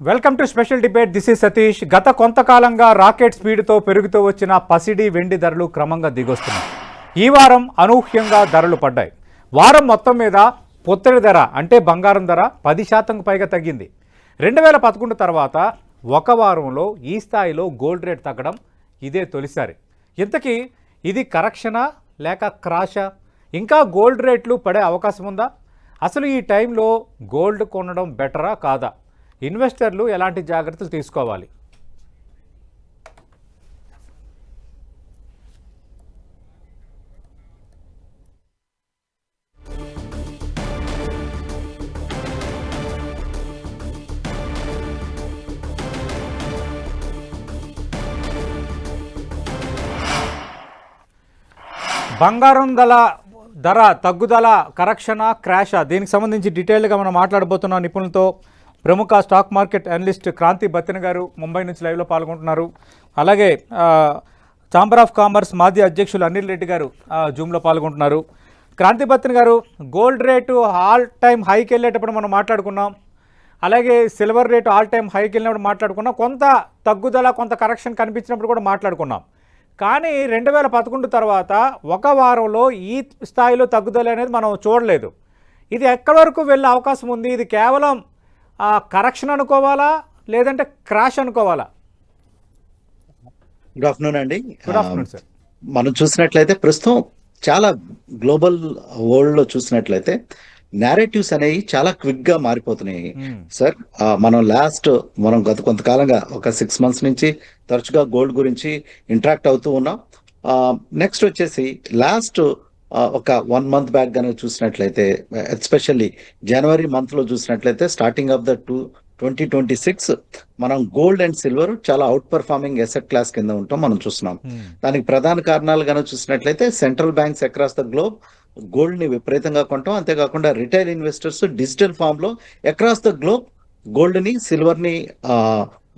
Welcome to special debate. This is Satish. గత కొంతకాలంగా rocket స్పీడ్తో పెరుగుతూ వచ్చిన పసిడి వెండి ధరలు క్రమంగా దిగొస్తున్నాయి. ఈ వారం అనూహ్యంగా ధరలు పడ్డాయి. వారం మొత్తం మీద పొత్తడి ధర అంటే బంగారం ధర 10% పైగా తగ్గింది. 2011 తర్వాత ఒక వారంలో ఈ స్థాయిలో గోల్డ్ రేట్ తగ్గడం ఇదే తొలిసారి. ఇంతకీ ఇది కరెక్షనా లేక క్రాషా? ఇంకా గోల్డ్ రేట్లు పడే అవకాశం ఉందా? అసలు ఈ టైంలో గోల్డ్ కొనడం బెటరా కాదా? ఇన్వెస్టర్లు ఎలాంటి జాగ్రత్తలు తీసుకోవాలి? బంగారం ధర తగ్గుదల కరెక్షనా క్రాషా? దీనికి సంబంధించి డీటెయిల్గా మనం మాట్లాడబోతున్నాం నిపుణులతో. ప్రముఖ stock market analyst Kranthi Battina garu Mumbai నుంచి లైవ్లో పాల్గొంటున్నారు. అలాగే ఛాంబర్ ఆఫ్ కామర్స్ మాజీ అధ్యక్షులు అనిల్ రెడ్డి గారు జూమ్లో పాల్గొంటున్నారు. క్రాంతి బత్తిన గారు, గోల్డ్ రేటు ఆల్ టైమ్ హైకి వెళ్ళేటప్పుడు మనం మాట్లాడుకున్నాం. అలాగే సిల్వర్ రేటు ఆల్ టైమ్ హైకి వెళ్ళినప్పుడు మాట్లాడుకున్నాం. కొంత తగ్గుదల కొంత కరెక్షన్ కనిపించినప్పుడు కూడా మాట్లాడుకున్నాం. కానీ 2011 తర్వాత ఒక వారంలో ఈ స్థాయిలో తగ్గుదల అనేది మనం చూడలేదు. ఇది ఎక్కడి వరకు వెళ్ళే అవకాశం ఉంది? ఇది కేవలం కరెక్షన్ అనుకోవాలా లేదంటే క్రాష్ అనుకోవాలా? గుడ్ ఆఫ్టర్నూన్ అండి. Good afternoon sir. మనం చూసినట్లయితే ప్రస్తుతం చాలా గ్లోబల్ వరల్డ్ లో చూసినట్లయితే నేరేటివ్స్ అనేవి చాలా క్విక్ గా మారిపోతున్నాయి సార్. మనం గత కొంతకాలంగా ఒక 6 months నుంచి తరచుగా గోల్డ్ గురించి ఇంటరాక్ట్ అవుతూ ఉన్నాం. నెక్స్ట్ వచ్చేసి లాస్ట్ ఒక 1 month బ్యాక్ కనుక చూసినట్లయితే, ఎస్పెషల్లీ జనవరి మంత్ లో చూసినట్లయితే స్టార్టింగ్ ఆఫ్ ద 2026 మనం గోల్డ్ అండ్ సిల్వర్ చాలా అవుట్ పర్ఫార్మింగ్ ఎసెట్ క్లాస్ కింద ఉంటాం మనం చూస్తున్నాం. దానికి ప్రధాన కారణాలు కనుక చూసినట్లయితే central banks across the globe gold ని విపరీతంగా కొంటాం. అంతేకాకుండా రిటైల్ ఇన్వెస్టర్స్ డిజిటల్ ఫామ్ లో అక్రాస్ ద గ్లోబ్ గోల్డ్ ని సిల్వర్ ని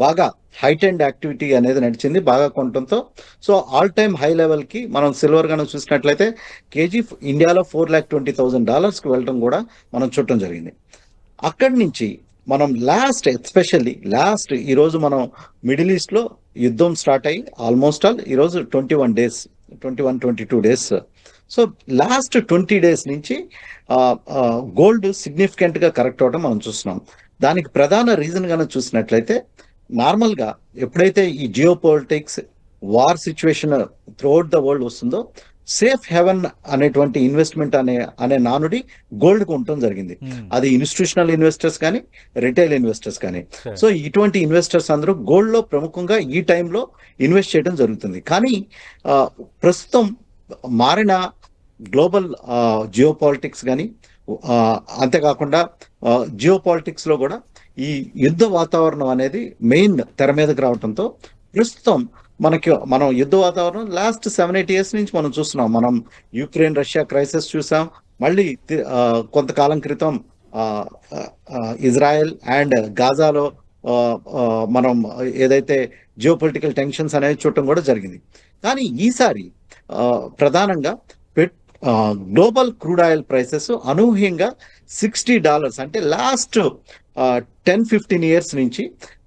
బాగా హైట్ అండ్ యాక్టివిటీ అనేది నడిచింది బాగా కొనడంతో. So all time high level కి మనం సిల్వర్ కనుక చూసినట్లయితే కేజీ ఇండియాలో $420,000 కి వెళ్ళడం కూడా మనం చూడటం జరిగింది. అక్కడి నుంచి మనం ఎస్పెషల్లీ ఈ రోజు మనం మిడిల్ ఈస్ట్ లో యుద్ధం స్టార్ట్ అయ్యి ఆల్మోస్ట్ ఈరోజు 22 డేస్. సో లాస్ట్ 20 days నుంచి గోల్డ్ సిగ్నిఫికెంట్ గా కరెక్ట్ అవడం మనం చూస్తున్నాం. దానికి ప్రధాన రీజన్ కనుక చూసినట్లయితే, నార్మల్ గా ఎప్పుడైతే ఈ geo politics war situation throughout the world వస్తుందో, సేఫ్ హెవెన్ అనేటువంటి ఇన్వెస్ట్మెంట్ అనే నానుడి గోల్డ్ కు ఉండటం జరిగింది. అది ఇన్స్టిట్యూషనల్ ఇన్వెస్టర్స్ కానీ రిటైల్ ఇన్వెస్టర్స్ కానీ. సో ఇటువంటి ఇన్వెస్టర్స్ అందరూ గోల్డ్ లో ప్రముఖంగా ఈ టైంలో ఇన్వెస్ట్ చేయడం జరుగుతుంది. కానీ ప్రస్తుతం మారిన గ్లోబల్ జియో పాలిటిక్స్ కానీ, అంతేకాకుండా జియో పాలిటిక్స్ లో కూడా ఈ యుద్ధ వాతావరణం అనేది మెయిన్ తెర మీదకి రావడంతో ప్రస్తుతం మనం యుద్ధ వాతావరణం లాస్ట్ 7-8 years నుంచి మనం చూస్తున్నాం. మనం యుక్రెయిన్ రష్యా క్రైసిస్ చూసాం. మళ్ళీ కొంతకాలం క్రితం ఇజ్రాయెల్ అండ్ గాజాలో మనం ఏదైతే జియో పొలిటికల్ టెన్షన్స్ అనేది చూడటం కూడా జరిగింది. కానీ ఈసారి ప్రధానంగా గ్లోబల్ క్రూడ్ ఆయిల్ ప్రైసెస్ అనూహ్యంగా $60 అంటే లాస్ట్ 10-15 years నుంచి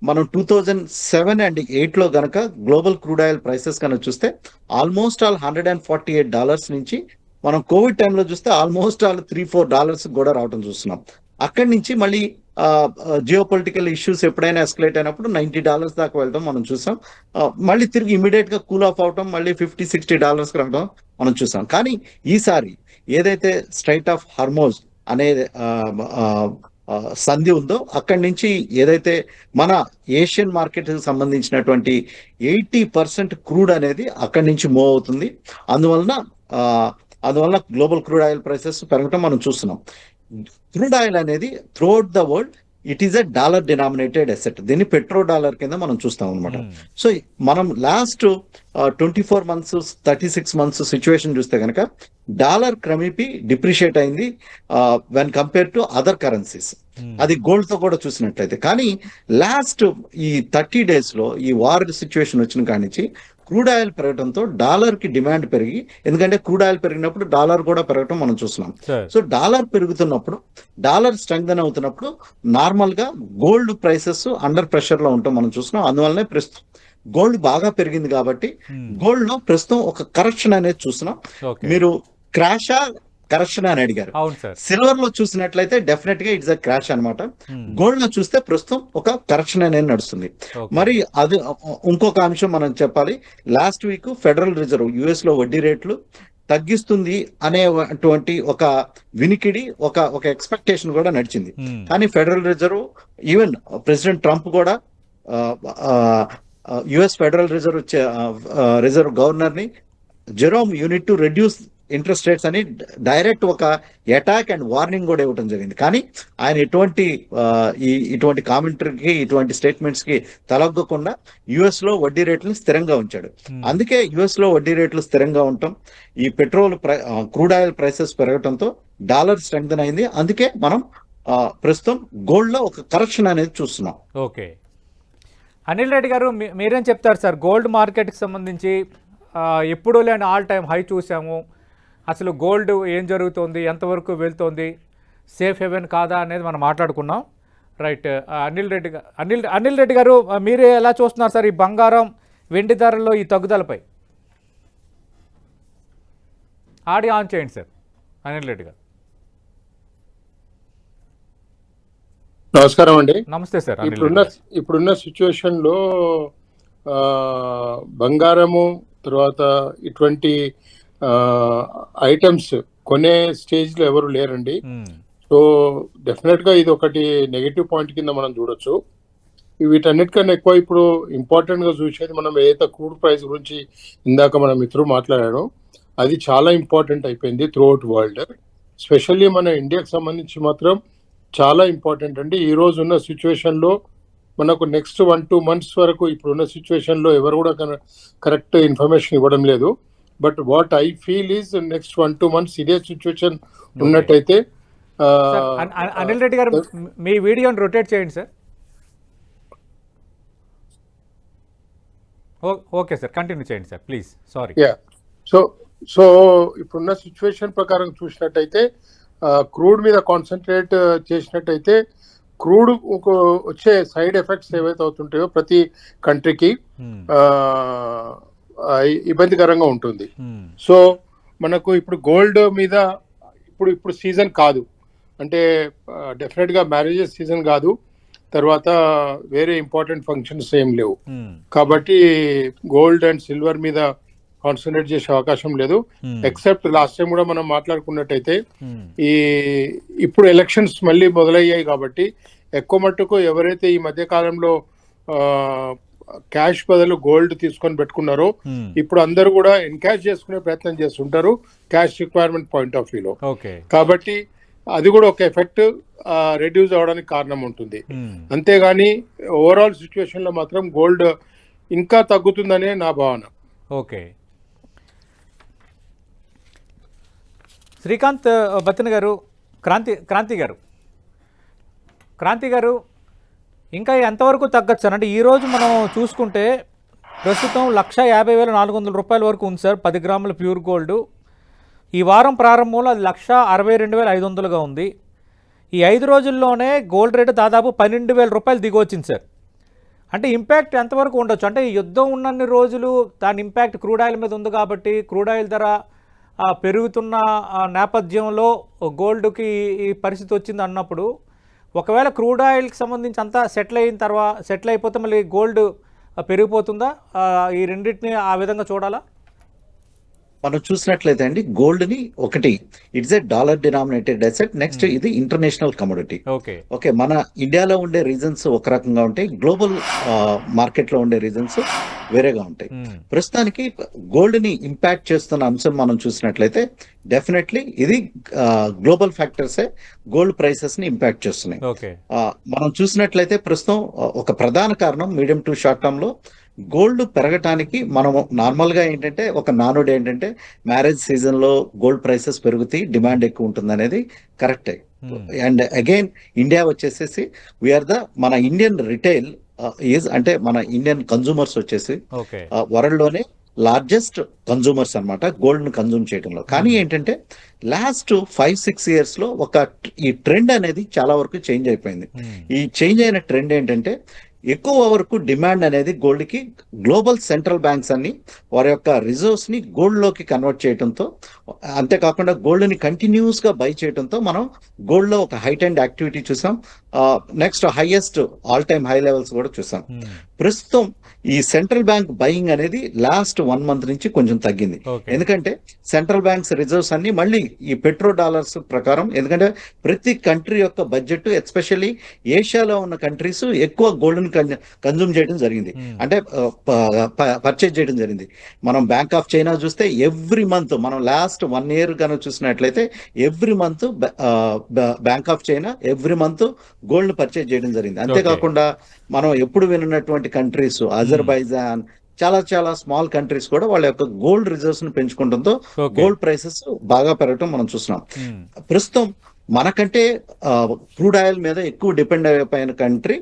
మనం 2007 and 2008 లో గనక గ్లోబల్ క్రూడ్ ఆయిల్ ప్రైసెస్ కనుక చూస్తే ఆల్మోస్ట్ $148 నుంచి మనం కోవిడ్ టైంలో చూస్తే ఆల్మోస్ట్ $3-4 కూడా రావడం చూస్తున్నాం. అక్కడి నుంచి మళ్ళీ జియో పొలిటికల్ ఇష్యూస్ ఎప్పుడైనా ఎస్కలేట్ అయినప్పుడు $90 దాకా వెళ్ళడం మనం చూసాం. మళ్ళీ తిరిగి ఇమీడియట్ గా కూల్ ఆఫ్ అవటం, మళ్ళీ $50-60 రావడం మనం చూసాం. కానీ ఈసారి ఏదైతే స్ట్రైట్ ఆఫ్ హార్మోజ్ అనే సంధి ఉందో, అక్కడి నుంచి ఏదైతే మన ఏషియన్ మార్కెట్ సంబంధించినటువంటి 80% క్రూడ్ అనేది అక్కడి నుంచి మూవ్ అవుతుంది. అందువలన గ్లోబల్ క్రూడ్ ఆయిల్ ప్రైసెస్ పెరగటం మనం చూస్తున్నాం. క్రూడ్ ఆయిల్ అనేది throughout the world it is a dollar denominated asset. దీన్ని పెట్రో డాలర్ కింద మనం చూస్తాం అనమాట. సో మనం లాస్ట్ 24 months 36 months సిచ్యువేషన్ చూస్తే కనుక డాలర్ క్రమేపీ డిప్రిషియేట్ అయింది when compare to other currencies. అది గోల్డ్ తో కూడా చూసినట్లయితే. కానీ లాస్ట్ ఈ 30 days లో ఈ వార్ సిచ్యువేషన్ వచ్చిన కాడి నుంచి క్రూడ్ ఆయిల్ పెరగడంతో డాలర్ కి డిమాండ్ పెరిగి, ఎందుకంటే క్రూడ్ ఆయిల్ పెరిగినప్పుడు డాలర్ కూడా పెరగడం మనం చూస్తున్నాం. సార్ సో డాలర్ పెరుగుతున్నప్పుడు, డాలర్ స్ట్రెంగ్తన్ అవుతున్నప్పుడు నార్మల్ గా గోల్డ్ ప్రైసెస్ అండర్ ప్రెషర్ లో ఉంటాం మనం చూస్తున్నాం. అందువల్లనే ప్రస్తుతం గోల్డ్ బాగా పెరిగింది కాబట్టి గోల్డ్ లో ప్రస్తుతం ఒక కరెక్షన్ అనేది చూస్తున్నాం. ఓకే మీరు క్రాషా కరెక్షన్ అని అడిగారు. అవును సార్ సిల్వర్ లో చూసినట్లయితే డెఫినెట్ గా ఇట్స్ అ క్రాష్ అనమాట. గోల్డ్ లో చూస్తే ప్రస్తుతం ఒక కరెక్షన్ అనేది నడుస్తుంది. ఓకే మరి అది ఇంకొక అంశం మనం చెప్పాలి. Last week federal reserve US లో వడ్డీ రేట్లు తగ్గిస్తుంది అనేటువంటి ఒక వినికిడి, ఒక ఒక ఎక్స్పెక్టేషన్ కూడా నడిచింది. కానీ federal reserve, even president Trump కూడా యుఎస్ ఫెడరల్ రిజర్వ్ గవర్నర్ ని Jerome unit to reduce interest rates అని డైరెక్ట్ ఒక అటాక్ అండ్ వార్నింగ్ కూడా ఇవ్వడం జరిగింది. కానీ ఆయన ఇటువంటి కామెంటరీకి, ఇటువంటి స్టేట్మెంట్స్ కి తలొగ్గకుండా యుఎస్ లో వడ్డీ రేట్లను స్థిరంగా ఉంచాడు. అందుకే యుఎస్ లో వడ్డీ రేట్లు స్థిరంగా ఉండటం, ఈ పెట్రోల్ క్రూడ్ ఆయిల్ ప్రైసెస్ పెరగడంతో డాలర్ స్ట్రెంగ్తన్ అయింది. అందుకే మనం ప్రస్తుతం గోల్డ్ లో ఒక కరెక్షన్ అనేది చూస్తున్నాం. ఓకే అనిల్ రెడ్డి గారు, మీరేం చెప్తారు సార్? గోల్డ్ మార్కెట్కి సంబంధించి ఎప్పుడూ లేని ఆల్ టైమ్ హై చూసాము. అసలు గోల్డ్ ఏం జరుగుతుంది, ఎంతవరకు వెళ్తుంది, సేఫ్ హెవెన్ కాదా అనేది మనం మాట్లాడుకున్నాం. రైట్. అనిల్ రెడ్డి గారు, మీరే ఎలా చూస్తున్నారు సార్ ఈ బంగారం వెండి ధరల్లో ఈ తగ్గుదలపై? ఆడియో ఆన్ చేయండి సార్ అనిల్ రెడ్డి గారు. నమస్కారం అండి. నమస్తే సార్. ఇప్పుడున్న సిచ్యువేషన్ లో బంగారము తర్వాత ఇటువంటి ఐటమ్స్ కొనే స్టేజ్ లో ఎవరు లేరండి. సో డెఫినెట్ గా ఇది ఒకటి నెగటివ్ పాయింట్ కింద మనం చూడొచ్చు. వీటన్నిటికన్నా ఎక్కువ ఇప్పుడు ఇంపార్టెంట్ గా చూసేది మనం ఏదైతే క్రూడ్ ప్రైస్ గురించి ఇందాక మన మిత్రుడు మాట్లాడాడో అది చాలా ఇంపార్టెంట్ అయిపోయింది త్రూ అవుట్ వరల్డ్. స్పెషల్లీ మన ఇండియాకి సంబంధించి మాత్రం చాలా ఇంపార్టెంట్ అండి. ఈ రోజు ఉన్న సిచ్యువేషన్ లో మనకు నెక్స్ట్ 1-2 months వరకు ఇప్పుడున్న సిచ్యువేషన్ లో ఎవరు కూడా కరెక్ట్ ఇన్ఫర్మేషన్ ఇవ్వడం లేదు. But what I feel is next 1-2 months ఇదే సిచ్యువేషన్ ఉన్నట్టయితే. అనిల్ రెడ్డి గారు, మీ వీడియోని రొటేట్ చేయండి సార్. ఓకే సార్, కంటిన్యూ చేయండి సార్ ప్లీజ్. సారీ. సో ఇప్పుడున్న సిచ్యువేషన్ ప్రకారం చూసినట్టయితే క్రూడ్ మీద కాన్సన్ట్రేట్ చేసినట్టయితే క్రూడ్ వచ్చే సైడ్ ఎఫెక్ట్స్ ఏవైతే అవుతుంటాయో ప్రతి కంట్రీకి ఇబ్బందికరంగా ఉంటుంది. సో మనకు ఇప్పుడు గోల్డ్ మీద ఇప్పుడు సీజన్ కాదు, అంటే డెఫినెట్ గా మ్యారేజెస్ సీజన్ కాదు, తర్వాత వేరే ఇంపార్టెంట్ ఫంక్షన్స్ ఏం లేవు. కాబట్టి గోల్డ్ అండ్ సిల్వర్ మీద కాన్సన్ట్రేట్ చేసే అవకాశం లేదు. ఎక్సెప్ట్ లాస్ట్ టైం కూడా మనం మాట్లాడుకున్నట్టయితే ఇప్పుడు ఎలక్షన్స్ మళ్ళీ మొదలయ్యాయి కాబట్టి ఎక్కువ మట్టుకు ఎవరైతే ఈ మధ్య కాలంలో క్యాష్ బదులు గోల్డ్ తీసుకొని పెట్టుకున్నారో ఇప్పుడు అందరూ కూడా ఎన్కాష్ చేసుకునే ప్రయత్నం చేస్తుంటారు క్యాష్ రిక్వైర్మెంట్ పాయింట్ ఆఫ్ వ్యూలో. కాబట్టి అది కూడా ఒక ఎఫెక్ట్ రెడ్యూస్ అవడానికి కారణం ఉంటుంది. అంతేగాని ఓవరాల్ సిచ్యువేషన్ లో మాత్రం గోల్డ్ ఇంకా తగ్గుతుందనే నా భావన. ఓకే. శ్రీకాంత్ బతిన్ గారు, క్రాంతి గారు ఇంకా ఎంతవరకు తగ్గచ్చు సార్? అంటే ఈరోజు మనం చూసుకుంటే ప్రస్తుతం 1,50,400 రూపాయల వరకు ఉంది సార్ 10 గ్రాముల ప్యూర్ గోల్డ్. ఈ వారం ప్రారంభంలో అది 1,62,500గా ఉంది. ఈ 5 రోజుల్లోనే గోల్డ్ రేటు దాదాపు 12,000 రూపాయలు దిగి వచ్చింది సార్. అంటే ఇంపాక్ట్ ఎంతవరకు ఉండొచ్చు? అంటే యుద్ధం ఉన్నన్ని రోజులు దాని ఇంపాక్ట్ క్రూడ్ ఆయిల్ మీద ఉంది కాబట్టి క్రూడ్ ఆయిల్ ధర పెరుగుతున్న నేపథ్యంలో గోల్డ్కి ఈ పరిస్థితి వచ్చింది అన్నప్పుడు, ఒకవేళ క్రూడ్ ఆయిల్కి సంబంధించి అంతా సెటిల్ అయిపోతే మళ్ళీ గోల్డ్ పెరిగిపోతుందా? ఈ రెండింటిని ఆ విధంగా చూడాలా? మనం చూసినట్లయితే అండి, గోల్డ్ ని ఒకటి it's a dollar denominated asset. Next ఇది ఇంటర్నేషనల్ కమోడిటీ. ఓకే, మన ఇండియాలో ఉండే రీజన్స్ ఒక రకంగా ఉంటాయి, గ్లోబల్ మార్కెట్ లో ఉండే రీజన్స్ వేరేగా ఉంటాయి. ప్రస్తుతానికి గోల్డ్ ని ఇంపాక్ట్ చేస్తున్న అంశం మనం చూసినట్లయితే డెఫినెట్లీ ఇది గ్లోబల్ ఫ్యాక్టర్సే గోల్డ్ ప్రైసెస్ ని ఇంపాక్ట్ చేస్తున్నాయి. మనం చూసినట్లయితే ప్రస్తుతం ఒక ప్రధాన కారణం మీడియం టు షార్ట్ టర్మ్ లో గోల్డ్ పెరగటానికి మనము నార్మల్ గా ఏంటంటే ఒక నానుడు ఏంటంటే మ్యారేజ్ సీజన్ లో గోల్డ్ ప్రైసెస్ పెరుగుతాయి, డిమాండ్ ఎక్కువ ఉంటుంది అనేది కరెక్టే. అండ్ అగైన్ ఇండియా వచ్చేసేసి మన ఇండియన్ రిటైల్ ఈజ్ అంటే మన ఇండియన్ కన్జ్యూమర్స్ వచ్చేసి ఓకే. వరల్డ్ లోనే లార్జెస్ట్ కన్జ్యూమర్స్ అన్నమాట గోల్డ్ ని కన్జ్యూమ్ చేయడంలో. కానీ ఏంటంటే లాస్ట్ 5-6 ఇయర్స్ లో ఈ ట్రెండ్ అనేది చాలా వరకు చేంజ్ అయిపోయింది. ఈ చేంజ్ అయిన ట్రెండ్ ఏంటంటే ఎక్కువ వరకు డిమాండ్ అనేది గోల్డ్ కి గ్లోబల్ సెంట్రల్ బ్యాంక్స్ అన్ని వారి యొక్క రిజర్వ్స్ ని గోల్డ్ లోకి కన్వర్ట్ చేయడంతో, అంతేకాకుండా గోల్డ్ ని కంటిన్యూస్ గా బై చేయడంతో మనం గోల్డ్ లో ఒక హైట్ అండ్ యాక్టివిటీ చూసాం. Next highest all time high levels కూడా చూసాం. ప్రస్తుతం ఈ సెంట్రల్ బ్యాంక్ బయింగ్ అనేది లాస్ట్ 1 మంత్ నుంచి కొంచెం తగ్గింది. ఎందుకంటే సెంట్రల్ బ్యాంక్స్ రిజర్వ్స్ అన్ని మళ్ళీ ఈ పెట్రో డాలర్స్ ప్రకారం, ఎందుకంటే ప్రతి కంట్రీ యొక్క బడ్జెట్ ఎస్పెషల్లీ ఏషియాలో ఉన్న కంట్రీస్ ఎక్కువ గోల్డ్ కన్జ్యూమ్ చేయడం జరిగింది, అంటే పర్చేజ్ చేయడం జరిగింది. మనం బ్యాంక్ ఆఫ్ చైనా చూస్తే ఎవ్రీ మంత్, మనం లాస్ట్ 1 year కనుక చూసినట్లయితే every month bank of China every month gold purchase చేయడం జరిగింది. అంతేకాకుండా మనం ఎప్పుడు విన్నటువంటి కంట్రీస్ అజర్బైజాన్, చాలా చాలా స్మాల్ కంట్రీస్ కూడా వాళ్ళ యొక్క గోల్డ్ రిజర్వ్స్ ను పెంచుకోవడంతో గోల్డ్ ప్రైసెస్ బాగా పెరగటం మనం చూస్తున్నాం. ప్రస్తుతం మనకంటే క్రూడ్ ఆయిల్ మీద ఎక్కువ డిపెండ్ అయిపోయిన కంట్రీ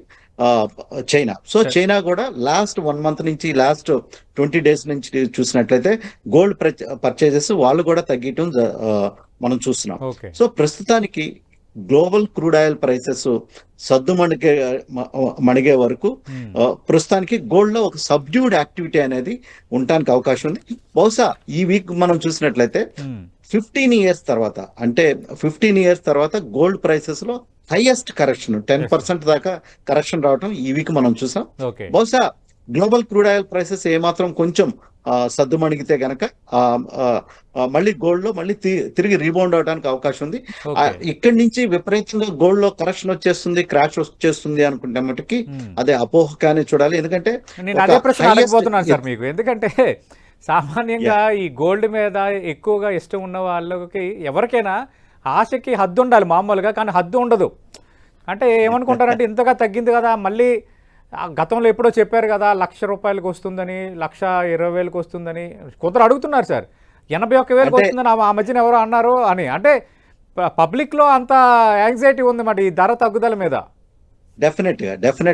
చైనా. సో చైనా కూడా లాస్ట్ 1 month నుంచి, లాస్ట్ 20 days నుంచి చూసినట్లయితే గోల్డ్ పర్చేజెస్ వాళ్ళు కూడా తగ్గటం మనం చూస్తున్నాం. సో ప్రస్తుతానికి గ్లోబల్ క్రూడ్ ఆయిల్ ప్రైసెస్ మణిగే వరకు ప్రస్తుతానికి గోల్డ్ లో ఒక సబ్డ్యూడ్ యాక్టివిటీ అనేది ఉండటానికి అవకాశం ఉంది. బహుశా ఈ వీక్ మనం చూసినట్లయితే 15 years తర్వాత, అంటే 15 years తర్వాత గోల్డ్ ప్రైసెస్ లో హైయెస్ట్ కరెక్షన్ 10% దాకా కరెక్షన్ రావటం ఈ వీక్ మనం చూసాం. బహుశా గ్లోబల్ క్రూడ్ ఆయిల్ ప్రైసెస్ ఏమాత్రం కొంచెం సద్దుమణిగితే గనక మళ్ళీ గోల్డ్ లో మళ్ళీ తిరిగి రీబౌండ్ అవడానికి అవకాశం ఉంది. ఇక్కడి నుంచి విపరీతంగా గోల్డ్ లో కరెక్షన్ వచ్చేస్తుంది, క్రాష్ వచ్చేస్తుంది అనుకుంటే మటుకి అదే అపోహకానే చూడాలి. ఎందుకంటే నేను అదే ప్రశ్న అడగబోతున్నాను సార్ మీకు, ఎందుకంటే సామాన్యంగా ఈ గోల్డ్ మీద ఎక్కువగా ఇష్టం ఉన్న వాళ్ళకి ఎవరికైనా ఆశకి హద్దు ఉండాలి మామూలుగా, కానీ హద్దు ఉండదు. అంటే ఏమనుకుంటారంటే ఇంతగా తగ్గింది కదా, మళ్ళీ గతంలో ఎప్పుడో చెప్పారు కదా 1,00,000 రూపాయలకు వస్తుందని, 1,20,000 వస్తుందని కొందరు అడుగుతున్నారు సార్, 81,000 వస్తుందని ఆ మధ్యన ఎవరో అన్నారు అని. అంటే పబ్లిక్లో అంత యాంగ్జైటీ ఉంది మరి ఈ ధర తగ్గుదల మీద. డెఫినెట్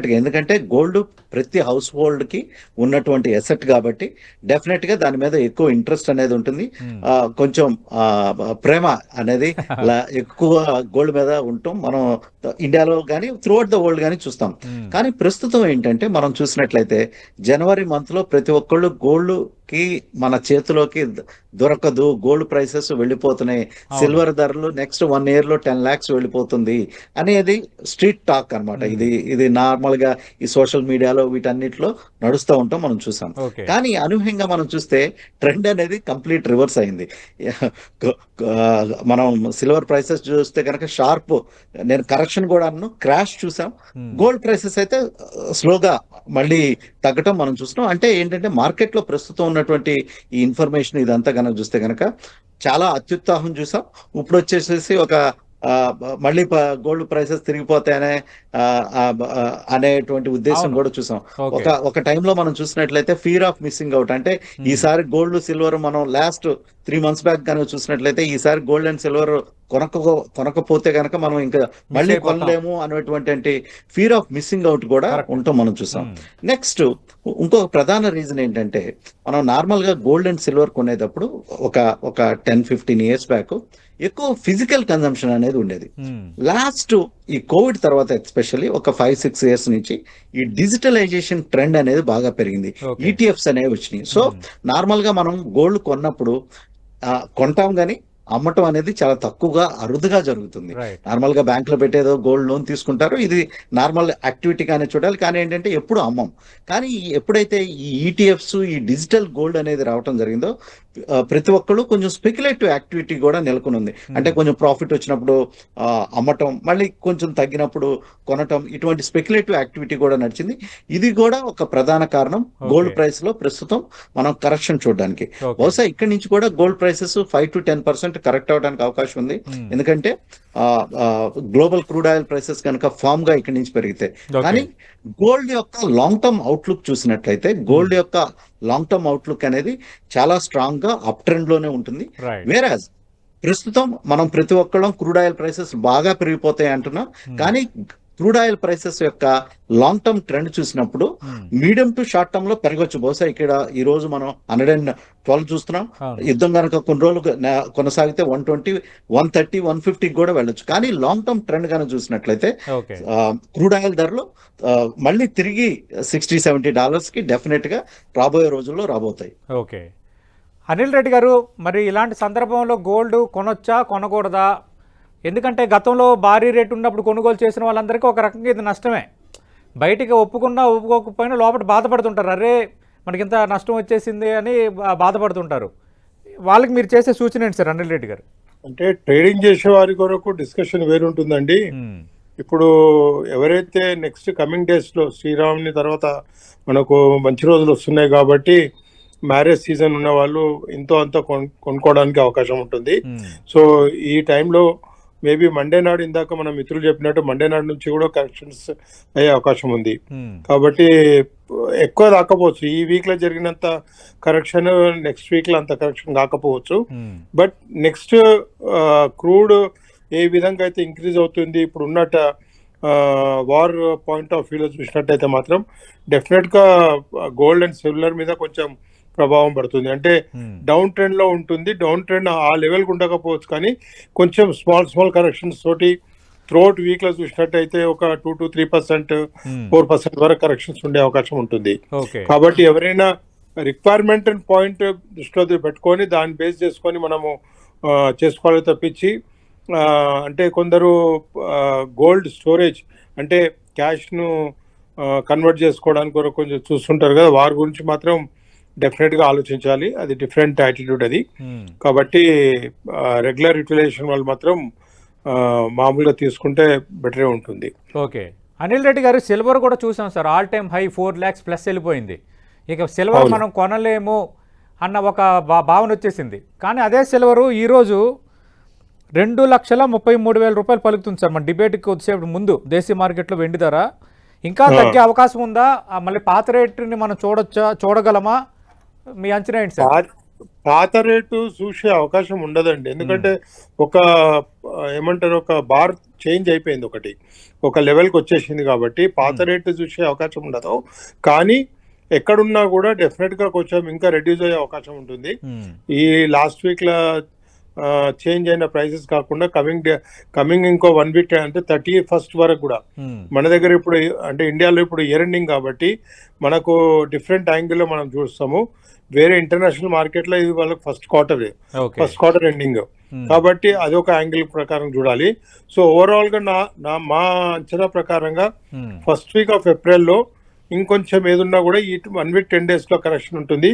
గా ఎందుకంటే గోల్డ్ ప్రతి హౌస్ హోల్డ్ కి ఉన్నటువంటి ఎసెట్ కాబట్టి డెఫినెట్ గా దాని మీద ఎక్కువ ఇంట్రెస్ట్ అనేది ఉంటుంది. కొంచెం ప్రేమ అనేది ఎక్కువ గోల్డ్ మీద ఉంటాం మనం ఇండియాలో కానీ త్రూఅవుట్ ద వరల్డ్ కానీ చూస్తాం. కానీ ప్రస్తుతం ఏంటంటే మనం చూసినట్లయితే జనవరి మంత్ లో ప్రతి ఒక్కళ్ళు గోల్డ్ కి మన చేతిలోకి దొరకదు, గోల్డ్ ప్రైసెస్ వెళ్ళిపోతున్నాయి, సిల్వర్ ధరలు నెక్స్ట్ 1 year లో 10 lakhs వెళ్ళిపోతుంది అనేది స్ట్రీట్ టాక్ అన్నమాట. ఇది నార్మల్ గా ఈ సోషల్ మీడియాలో వీటన్నిటిలో నడుస్తూ ఉంటాం మనం చూసాం. కానీ అనూహ్యంగా మనం చూస్తే ట్రెండ్ అనేది కంప్లీట్ రివర్స్ అయింది. మనం సిల్వర్ ప్రైసెస్ చూస్తే కనుక షార్ప్, నేను కరెక్షన్ కూడా అన్ను క్రాష్ చూసాం. గోల్డ్ ప్రైసెస్ అయితే స్లోగా మళ్ళీ తగ్గటం మనం చూస్తున్నాం. అంటే ఏంటంటే మార్కెట్ లో ప్రస్తుతం ఉన్నటువంటి ఈ ఇన్ఫర్మేషన్ ఇదంతా కనుక చూస్తే కనుక చాలా అత్యుత్సాహం చూసాం. ఇప్పుడు వచ్చేసేసి ఒక మళ్ళీ గోల్డ్ ప్రైసెస్ తిరిగిపోతాయనే అనేటువంటి ఉద్దేశం కూడా చూసాం. ఒక టైంలో మనం చూసినట్లయితే ఫియర్ ఆఫ్ మిస్సింగ్ అవుట్, అంటే ఈసారి గోల్డ్ సిల్వర్ మనం లాస్ట్ 3 months బ్యాక్ కనుక చూసినట్లయితే ఈసారి గోల్డ్ అండ్ సిల్వర్ కొనకపోతే కనుక మనం ఇంకా మళ్ళీ కొనలేము అనేటువంటి ఫియర్ ఆఫ్ మిస్సింగ్ అవుట్ కూడా ఉంటాం మనం చూసాం. నెక్స్ట్ ఇంకొక ప్రధాన రీజన్ ఏంటంటే మనం నార్మల్ గా గోల్డ్ అండ్ సిల్వర్ కొనేటప్పుడు ఒక 10-15 years బ్యాక్ ఎక్కువ ఫిజికల్ కన్జంప్షన్ అనేది ఉండేది. లాస్ట్ ఈ కోవిడ్ తర్వాత ఎస్పెషల్లీ ఒక 5-6 years నుంచి ఈ డిజిటలైజేషన్ ట్రెండ్ అనేది బాగా పెరిగింది. ETFs అనేవి వచ్చినాయి. సో నార్మల్ గా మనం గోల్డ్ కొన్నప్పుడు కొంటాం కానీ అమ్మటం అనేది చాలా తక్కువగా, అరుదుగా జరుగుతుంది. నార్మల్ గా బ్యాంక్ లో పెట్టేదో గోల్డ్ లోన్ తీసుకుంటారు, ఇది నార్మల్ యాక్టివిటీగానే చూడాలి. కానీ ఏంటంటే ఎప్పుడు అమ్మం. కానీ ఎప్పుడైతే ఈ ETFs, ఈ డిజిటల్ గోల్డ్ అనేది రావటం జరిగిందో ప్రతి ఒక్కళ్ళు కొంచెం స్పెక్యులేటివ్ యాక్టివిటీ కూడా నెలకొని ఉంది. అంటే కొంచెం ప్రాఫిట్ వచ్చినప్పుడు అమ్మటం, మళ్ళీ కొంచెం తగ్గినప్పుడు కొనటం, ఇటువంటి స్పెక్యులేటివ్ యాక్టివిటీ కూడా నడిచింది. ఇది కూడా ఒక ప్రధాన కారణం గోల్డ్ ప్రైస్ లో ప్రస్తుతం మనం కరెక్షన్ చూడడానికి. బహుశా ఇక్కడి నుంచి కూడా గోల్డ్ ప్రైసెస్ 5-10% కరెక్ట్ అవడానికి అవకాశం ఉంది. ఎందుకంటే గ్లోబల్ క్రూడ్ ఆయిల్ ప్రైసెస్ కనుక ఫామ్ గా ఇక్కడి నుంచి పెరిగితే. కానీ గోల్డ్ యొక్క లాంగ్ టర్మ్ అవుట్లుక్ చూసినట్లయితే గోల్డ్ యొక్క లాంగ్ టర్మ్ అవుట్లుక్ అనేది చాలా స్ట్రాంగ్ గా అప్ ట్రెండ్ లోనే ఉంటుంది. వేరాజ్ ప్రస్తుతం మనం ప్రతి ఒక్కళ్ళం క్రూడ్ ఆయిల్ ప్రైసెస్ బాగా పెరిగిపోతాయి అంటున్నాం, కానీ క్రూడ్ ఆయిల్ ప్రైసెస్ యొక్క లాంగ్ టర్మ్ ట్రెండ్ చూసినప్పుడు మీడియం టు షార్ట్ టర్మ్ లో పెరగచ్చు. బహుశా ఇక్కడ ఈ రోజు మనం 112 చూస్తున్నాం. యుద్ధం కనుక కొన్ని రోజులు కొనసాగితే 120, 130, 150 కూడా వెళ్ళొచ్చు. కానీ లాంగ్ టర్మ్ ట్రెండ్ కనుక చూసినట్లయితే క్రూడ్ ఆయిల్ ధరలు మళ్ళీ తిరిగి $60-70 కి డెఫినెట్ గా రాబోయే రోజుల్లో రాబోతాయి. ఓకే, అనిల్ రెడ్డి గారు, మరి ఇలాంటి సందర్భంలో గోల్డ్ కొనొచ్చా కొనకూడదా? ఎందుకంటే గతంలో భారీ రేటు ఉన్నప్పుడు కొనుగోలు చేసిన వాళ్ళందరికీ ఒక రకంగా ఇది నష్టమే. బయటికి ఒప్పుకున్నా ఒప్పుకోకపోయినా లోపల బాధపడుతుంటారు, అరే మనకి ఇంత నష్టం వచ్చేసింది అని బాధపడుతుంటారు. వాళ్ళకి మీరు చేసే సూచన ఏంటి సార్ అనిల్ రెడ్డి గారు? అంటే ట్రేడింగ్ చేసే వారి కొరకు డిస్కషన్ వేరుంటుందండి. ఇప్పుడు ఎవరైతే నెక్స్ట్ కమింగ్ డేస్ లో శ్రీరాముని తర్వాత మనకు మంచి రోజులు వస్తున్నాయి కాబట్టి మ్యారేజ్ సీజన్ ఉన్న వాళ్ళు ఎంతో అంత కొనుక్కోవడానికి అవకాశం ఉంటుంది. సో ఈ టైంలో మేబీ మండే నాడు, ఇందాక మన మిత్రులు చెప్పినట్టు మండే నాడు నుంచి కూడా కరెక్షన్స్ అయ్యే అవకాశం ఉంది. కాబట్టి ఎక్కువ రాకపోవచ్చు, ఈ వీక్ లో జరిగినంత కరెక్షన్ నెక్స్ట్ వీక్ లో అంత కరెక్షన్ కాకపోవచ్చు. బట్ నెక్స్ట్ క్రూడ్ ఏ విధంగా అయితే ఇంక్రీజ్ అవుతుంది, ఇప్పుడు ఉన్నట్ట వార్ పాయింట్ ఆఫ్ వ్యూలో చూసినట్టయితే మాత్రం డెఫినెట్ గా గోల్డ్ అండ్ సిల్వర్ మీద కొంచెం ప్రభావం పడుతుంది. అంటే డౌన్ ట్రెండ్ లో ఉంటుంది. డౌన్ ట్రెండ్ ఆ లెవెల్ కు ఉండకపోవచ్చు, కానీ కొంచెం స్మాల్ కరెక్షన్స్ తోటి త్రూఅవుట్ వీక్ లో చూసినట్టయితే ఒక 2 to 3%, 4% వరకు కరెక్షన్స్ ఉండే అవకాశం ఉంటుంది. కాబట్టి ఎవరైనా రిక్వైర్మెంట్ పాయింట్ దృష్టిలో పెట్టుకొని దాన్ని బేస్ చేసుకొని మనము చేసుకోవాలి తప్పించి, అంటే కొందరు గోల్డ్ స్టోరేజ్ అంటే క్యాష్ ను కన్వర్ట్ చేసుకోవడానికి కూడా కొంచెం చూస్తుంటారు కదా, వారి గురించి మాత్రం డెఫినెట్ గా ఆలోచించాలి. అది డిఫరెంట్ యాటిట్యూడ్ అది. కాబట్టి రెగ్యులర్ యూటిలైజేషన్ వాళ్ళు మాత్రం మామూలుగా తీసుకుంటే బెటరే ఉంటుంది. ఓకే, అనిల్ రెడ్డి గారు, సిల్వర్ కూడా చూసాం sir, all time high 4 lakhs plus వెళ్ళిపోయింది. ఇక సిల్వర్ మనం కొనలేము అన్న ఒక భావన వచ్చేసింది. కానీ అదే సిల్వరు ఈరోజు 2,33,000 రూపాయలు పలుకుతుంది సార్. మన డిబేట్కి వచ్చేప్పుడు ముందు దేశీయ మార్కెట్లో వెండి ధర ఇంకా తగ్గే అవకాశం ఉందా? మళ్ళీ పాత రేటుని మనం చూడగలమా? మీ అంచనా ఏంటి సార్? పాత రేటు చూసే అవకాశం ఉండదండి. ఎందుకంటే ఒక బార్ చేంజ్ అయిపోయింది, ఒక లెవెల్కి వచ్చేసింది. కాబట్టి పాత రేటు చూసే అవకాశం ఉండదు. కానీ ఎక్కడున్నా కూడా డెఫినెట్ గా కొంచెం ఇంకా రెడ్యూస్ అయ్యే అవకాశం ఉంటుంది. ఈ లాస్ట్ వీక్ లో చేంజ్ అయిన ప్రైసెస్ కాకుండా కమింగ్ ఇంకో 1 వీక్ అంటే 31st వరకు కూడా మన దగ్గర ఇప్పుడు అంటే ఇండియాలో ఇప్పుడు ఇయర్ ఎండింగ్ కాబట్టి మనకు డిఫరెంట్ యాంగిల్ లో మనం చూస్తాము. వేరే ఇంటర్నేషనల్ మార్కెట్ లో ఇది వాళ్ళకి ఫస్ట్ క్వార్టర్ ఎండింగ్ కాబట్టి అదొక యాంగిల్ ప్రకారం చూడాలి. సో ఓవరాల్ గా మా అంచనా ప్రకారంగా ఫస్ట్ వీక్ ఆఫ్ ఏప్రిల్ లో ఇంకొంచెం ఏదున్నా కూడా ఈ 1 వీక్ 10 days లో కరెక్షన్ ఉంటుంది.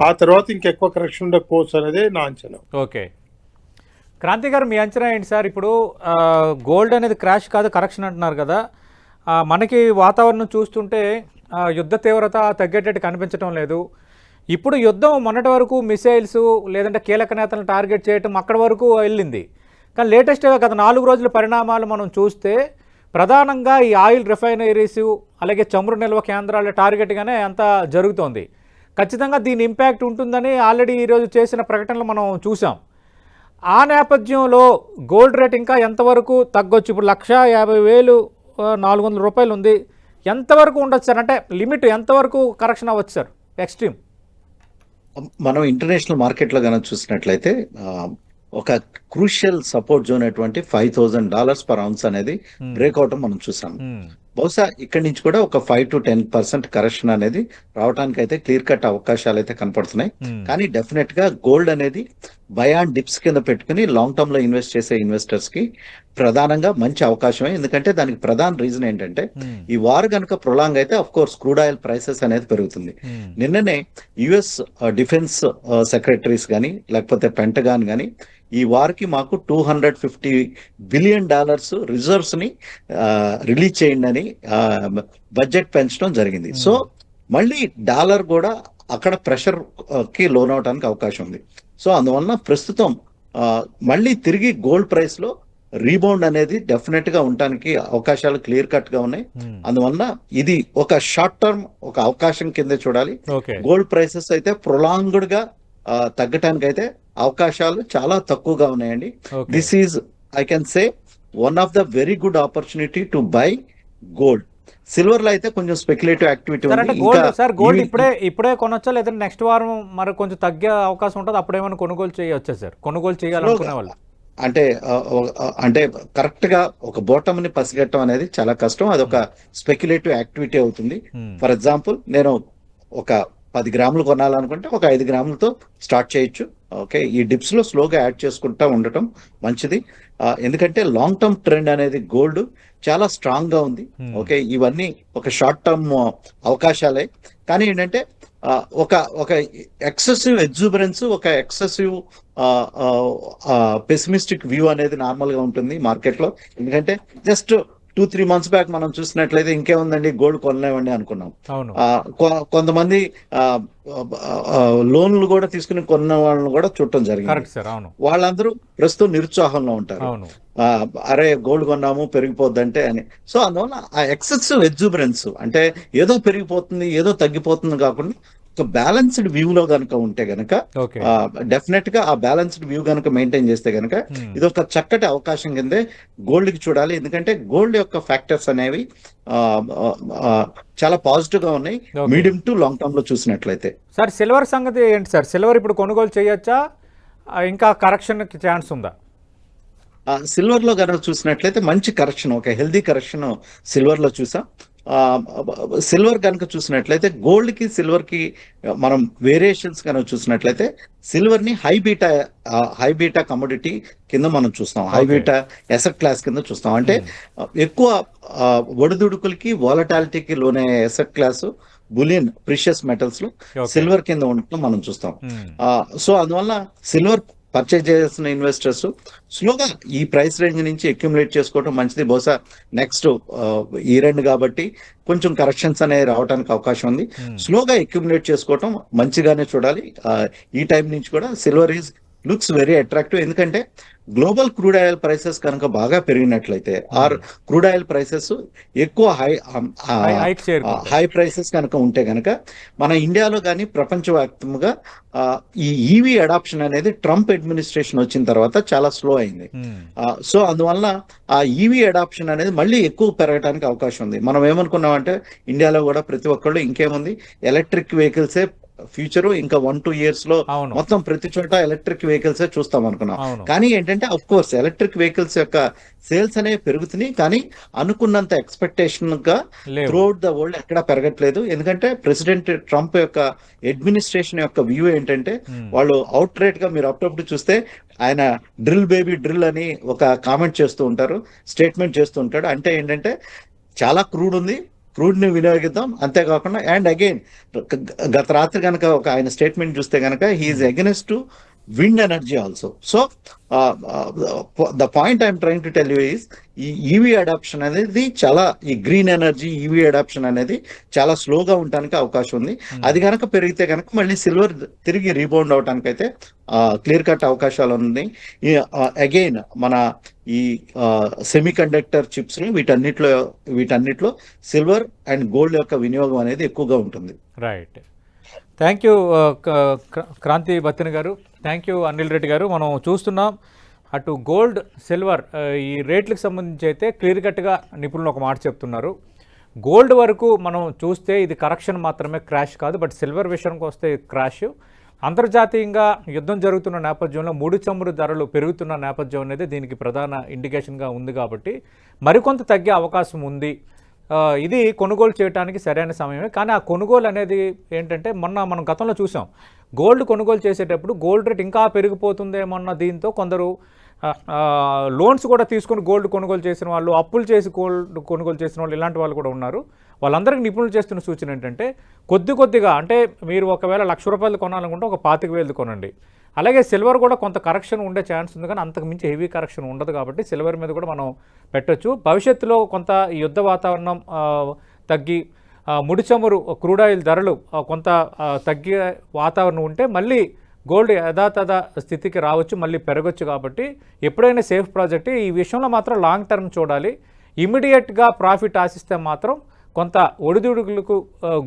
ఆ తర్వాత ఇంకెక్కువ కరెక్షన్ ఉండకపోవచ్చు అనేది నా అంచనా. ఓకే, క్రాంతి గారు, మీ అంచనా ఏంటి సార్? ఇప్పుడు గోల్డ్ అనేది క్రాష్ కాదు, కరెక్షన్ అంటున్నారు కదా. మనకి వాతావరణం చూస్తుంటే యుద్ధ తీవ్రత తగ్గేటట్టు కనిపించడం లేదు. ఇప్పుడు యుద్ధం మొన్నటి వరకు మిసైల్స్ లేదంటే కీలక నేతలను టార్గెట్ చేయటం అక్కడి వరకు వెళ్ళింది. కానీ లేటెస్ట్గా గత 4 రోజుల పరిణామాలు మనం చూస్తే ప్రధానంగా ఈ ఆయిల్ రిఫైనరీస్ అలాగే చమురు నిల్వ కేంద్రాల టార్గెట్గానే అంతా జరుగుతోంది. ఖచ్చితంగా దీని ఇంపాక్ట్ ఉంటుందని ఆల్రెడీ ఈరోజు చేసిన ప్రకటనలు మనం చూసాం. ఆ నేపథ్యంలో గోల్డ్ రేట్ ఇంకా ఎంతవరకు తగ్గొచ్చు? ఇప్పుడు 1,50,400 రూపాయలు ఉంది, ఎంతవరకు ఉండొచ్చు సార్? అంటే లిమిట్ ఎంతవరకు కరెక్షన్ అవ్వచ్చు సార్? ఎక్స్ట్రీమ్ మనం ఇంటర్నేషనల్ మార్కెట్లో కనుక చూసినట్లయితే ఒక క్రూషియల్ సపోర్ట్ జోన్ అటువంటి $5,000 per ounce అనేది బ్రేక్ అవటం మనం చూసాం. బహుశా ఇక్కడి నుంచి కూడా ఒక 5 to 10% కరెక్షన్ అనేది రావడానికి అయితే క్లియర్ కట్ అవకాశాలు అయితే కనపడుతున్నాయి. కానీ డెఫినెట్ గా గోల్డ్ అనేది బై అండ్ డిప్స్ కింద పెట్టుకుని లాంగ్ టర్మ్ లో ఇన్వెస్ట్ చేసే ఇన్వెస్టర్స్ కి ప్రధానంగా మంచి అవకాశమే. ఎందుకంటే దానికి ప్రధాన రీజన్ ఏంటంటే ఈ వార్ కనుక ప్రొలాంగ్ అయితే of course crude oil prices అనేది పెరుగుతుంది. నిన్ననే యుఎస్ డిఫెన్స్ సెక్రటరీస్ కానీ లేకపోతే పెంటగాన్ కానీ ఈ వార్కి మాకు $250 బిలియన్ రిజర్వ్స్ ని రిలీజ్ చేయండి అని బడ్జెట్ పెంచడం జరిగింది. సో మళ్ళీ డాలర్ కూడా అక్కడ ప్రెషర్ కి లోన్ అవడానికి అవకాశం ఉంది. సో అందువలన ప్రస్తుతం మళ్ళీ తిరిగి గోల్డ్ ప్రైస్ లో రీబౌండ్ అనేది డెఫినెట్ గా ఉండడానికి అవకాశాలు క్లియర్ కట్ గా ఉన్నాయి. అందువలన ఇది ఒక షార్ట్ టర్మ్ ఒక అవకాశం కింద చూడాలి. గోల్డ్ ప్రైసెస్ అయితే ప్రొలాంగ్డ్ గా తగ్గటానికి అయితే అవకాశాలు చాలా తక్కువగా ఉన్నాయండి. This is I can say one of the very good opportunity to buy gold. Silver లో అయితే కొంచెం స్పెక్యులేటివ్ యాక్టివిటీ సార్ ఉంది. అంటే గోల్డ్ సార్ గోల్డ్ ఇప్పుడే కొనొచ్చా లేదంటే నెక్స్ట్ వారం మరి కొంచెం తగ్గే అవకాశం ఉంటుంది, అప్పుడేమైనా కొనుగోలు చేయొచ్చా సార్? కొనుగోలు చేయాలనుకునే వాళ్ళు అంటే అంటే కరెక్ట్ గా ఒక బోటంని పసిగట్టడం అనేది చాలా కష్టం. అదొక స్పెక్యులేటివ్ యాక్టివిటీ అవుతుంది. ఫర్ ఎగ్జాంపుల్ నేను ఒక 10 గ్రాములు కొనాలనుకుంటే ఒక 5 గ్రాములతో స్టార్ట్ చేయొచ్చు. ఓకే, ఈ డిప్స్ లో స్లోగా యాడ్ చేసుకుంటా ఉండటం మంచిది. ఎందుకంటే లాంగ్ టర్మ్ ట్రెండ్ అనేది గోల్డ్ చాలా స్ట్రాంగ్ గా ఉంది. ఓకే, ఇవన్నీ ఒక షార్ట్ టర్మ్ అవకాశాలే. కానీ ఏంటంటే ఒక ఒక ఎక్సెసివ్ ఎగ్జూబరెన్స్, ఒక ఎక్సెసివ్ పెసిమిస్టిక్ వ్యూ అనేది నార్మల్ గా ఉంటుంది మార్కెట్ లో. ఎందుకంటే జస్ట్ 2-3 months బ్యాక్ మనం చూసినట్లయితే ఇంకేముందండి గోల్డ్ కొనలేమండి అనుకున్నాం. కొంతమంది లోన్లు కూడా తీసుకుని కొన్న వాళ్ళని కూడా చూడటం జరిగింది. వాళ్ళందరూ ప్రస్తుతం నిరుత్సాహంలో ఉంటారు. అరే గోల్డ్ కొన్నాము పెరిగిపోద్దంటే అని. సో అందువల్ల ఆ ఎక్సెసివ్ ఎగ్జూబరెన్స్ అంటే ఏదో పెరిగిపోతుంది ఏదో తగ్గిపోతుంది కాకుండా ఒక బ్యాలెన్స్డ్ వ్యూ లో కనుక ఉంటే గనక డెఫినెట్ గా ఆ బ్యాలెన్స్డ్ వ్యూ కనుక మెయింటైన్ చేస్తే గనక ఇది ఒక చక్కటి అవకాశం కిందే గోల్డ్ కి చూడాలి. ఎందుకంటే గోల్డ్ యొక్క ఫ్యాక్టర్స్ అనేవి చాలా పాజిటివ్ గా ఉన్నాయి మీడియం టు లాంగ్ టర్మ్ లో చూసినట్లయితే. సార్ సిల్వర్ సంగతి ఏంటి సార్? సిల్వర్ ఇప్పుడు కొనుగోలు చేయొచ్చా, ఇంకా కరెక్షన్ ఛాన్స్ ఉందా? సిల్వర్ లో కనుక చూసినట్లయితే మంచి కరెక్షన్, ఒక హెల్దీ కరెక్షన్ సిల్వర్ లో చూసాం. సిల్వర్ కనుక చూసినట్లయితే గోల్డ్ కి సిల్వర్ కి మనం వేరియేషన్స్ కనుక చూసినట్లయితే సిల్వర్ ని హై బీటా కమోడిటీ కింద మనం చూస్తాం, హై బీటా ఎసెట్ క్లాస్ కింద చూస్తాం. అంటే ఎక్కువ ఒడిదుడుకులకి వాలటాలిటీకి లోనే asset class bullion precious metals లో సిల్వర్ కింద ఉండటం మనం చూస్తాం. సో అందువల్ల సిల్వర్ పర్చేజ్ చేయాల్సిన ఇన్వెస్టర్స్ స్లోగా ఈ ప్రైస్ రేంజ్ నుంచి అక్యుములేట్ చేసుకోవడం మంచిది. బహుశా నెక్స్ట్ ఇయర్ ఎండ్ కాబట్టి కొంచెం కరెక్షన్స్ అనేవి రావడానికి అవకాశం ఉంది. స్లోగా అక్యుములేట్ చేసుకోవటం మంచిగానే చూడాలి. ఈ టైం నుంచి కూడా silver is looks very attractive. ఎందుకంటే గ్లోబల్ క్రూడ్ ఆయిల్ ప్రైసెస్ కనుక బాగా పెరిగినట్లయితే ఆర్ క్రూడ్ ఆయిల్ ప్రైసెస్ ఎక్కువ హై ప్రైసెస్ కనుక ఉంటే కనుక మన ఇండియాలో కానీ ప్రపంచవ్యాప్తంగా ఈ ఈవీ అడాప్షన్ అనేది ట్రంప్ అడ్మినిస్ట్రేషన్ వచ్చిన తర్వాత చాలా స్లో అయింది. సో అందువల్ల ఆ ఈవీ అడాప్షన్ అనేది మళ్ళీ ఎక్కువ పెరగడానికి అవకాశం ఉంది. మనం ఏమనుకున్నామంటే ఇండియాలో కూడా ప్రతి ఒక్కళ్ళు ఇంకేముంది ఎలక్ట్రిక్ వెహికల్సే ఫ్యూచర్, ఇంకా 1-2 years లో మొత్తం ప్రతి చోట ఎలక్ట్రిక్ వెహికల్స్ చూస్తాం అనుకున్నాం. కానీ ఏంటంటే అఫ్ కోర్స్ ఎలక్ట్రిక్ వెహికల్స్ యొక్క సేల్స్ అనేవి పెరుగుతున్నాయి, కానీ అనుకున్నంత ఎక్స్పెక్టేషన్ గా త్రూఅవుట్ ద వరల్డ్ ఎక్కడా పెరగట్లేదు. ఎందుకంటే ప్రెసిడెంట్ ట్రంప్ యొక్క అడ్మినిస్ట్రేషన్ యొక్క వ్యూ ఏంటంటే వాళ్ళు అవుట్ రైట్ గా మీరు అప్పుడప్పుడు చూస్తే ఆయన డ్రిల్ బేబీ డ్రిల్ అని ఒక కామెంట్ చేస్తూ ఉంటారు, స్టేట్మెంట్ చేస్తూ ఉంటాడు. అంటే ఏంటంటే చాలా క్రూడ్ ఉంది, క్రూడ్ ని వినియోగిద్దాం, అంతేకాకుండా అండ్ అగైన్ గత రాత్రి కనుక ఒక ఆయన స్టేట్మెంట్ చూస్తే కనుక he is against to wind energy also. So the point I'm trying to tell you is ఈ ఈవీ అడాప్షన్ అనేది చాలా, ఈ గ్రీన్ ఎనర్జీ ఈవీ అడాప్షన్ అనేది చాలా స్లోగా ఉండడానికి అవకాశం ఉంది. అది కనుక పెరిగితే కనుక మళ్ళీ సిల్వర్ తిరిగి రీబౌండ్ అవడానికి అయితే క్లియర్ కట్ అవకాశాలు ఉన్నాయి. అగైన్ మన ఈ సెమీ కండక్టర్ చిప్స్ వీటన్నిటిలో సిల్వర్ అండ్ గోల్డ్ యొక్క వినియోగం అనేది ఎక్కువగా ఉంటుంది. Right, thank you Kranthi Battina garu, thank you Anil Reddy గారు. మనం చూస్తున్నాం అటు గోల్డ్ సిల్వర్ ఈ రేట్లకు సంబంధించి అయితే క్లియర్ కట్గా నిపుణులు ఒక మాట చెప్తున్నారు. గోల్డ్ వరకు మనం చూస్తే ఇది కరెక్షన్ మాత్రమే, క్రాష్ కాదు. బట్ సిల్వర్ విషయానికి వస్తే క్రాష్. అంతర్జాతీయంగా యుద్ధం జరుగుతున్న నేపథ్యంలో ముడి చమురు ధరలు పెరుగుతున్న నేపథ్యం అనేది దీనికి ప్రధాన ఇండికేషన్గా ఉంది. కాబట్టి మరికొంత తగ్గే అవకాశం ఉంది. ఇది కొనుగోలు చేయడానికి సరైన సమయమే. కానీ ఆ కొనుగోలు అనేది ఏంటంటే మనం గతంలో చూసాం, గోల్డ్ కొనుగోలు చేసేటప్పుడు గోల్డ్ రేట్ ఇంకా పెరిగిపోతుందేమన్న దీంతో కొందరు లోన్స్ కూడా తీసుకుని గోల్డ్ కొనుగోలు చేసిన వాళ్ళు, అప్పులు చేసి గోల్డ్ కొనుగోలు చేసిన వాళ్ళు, ఇలాంటి వాళ్ళు కూడా ఉన్నారు. వాళ్ళందరికీ నిపుణులు చేస్తున్న సూచన ఏంటంటే కొద్దిగా అంటే మీరు ఒకవేళ ₹1,00,000 కొనాలనుకుంటే ఒక 25,000 కొనండి. అలాగే సిల్వర్ కూడా కొంత కరెక్షన్ ఉండే ఛాన్స్ ఉంది, కానీ అంతకు మించి హెవీ కరెక్షన్ ఉండదు. కాబట్టి సిల్వర్ మీద కూడా మనం పెట్టొచ్చు. భవిష్యత్తులో కొంత ఈ యుద్ధ వాతావరణం తగ్గి ముడి చమురు క్రూడ్ ఆయిల్ ధరలు కొంత తగ్గే వాతావరణం ఉంటే మళ్ళీ గోల్డ్ యథాతథ స్థితికి రావచ్చు, మళ్ళీ పెరగచ్చు. కాబట్టి ఎప్పుడైనా సేఫ్ ప్రాజెక్ట్. ఈ విషయంలో మాత్రం లాంగ్ టర్మ్ చూడాలి. ఇమీడియట్గా ప్రాఫిట్ ఆశిస్తే మాత్రం కొంత ఒడిదుడుకులకు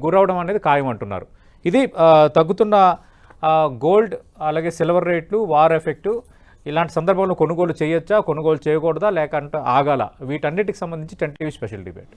గురవడం అనేది ఖాయం అంటున్నారు. ఇది తగ్గుతున్న గోల్డ్ అలాగే సిల్వర్ రేట్లు, వార్ ఎఫెక్టు, ఇలాంటి సందర్భంలో కొనుగోలు చేయొచ్చా, కొనుగోలు చేయకూడదా, లేకంటే ఆగాల, వీటన్నిటికి సంబంధించి 10 TV స్పెషల్ డిబేట్.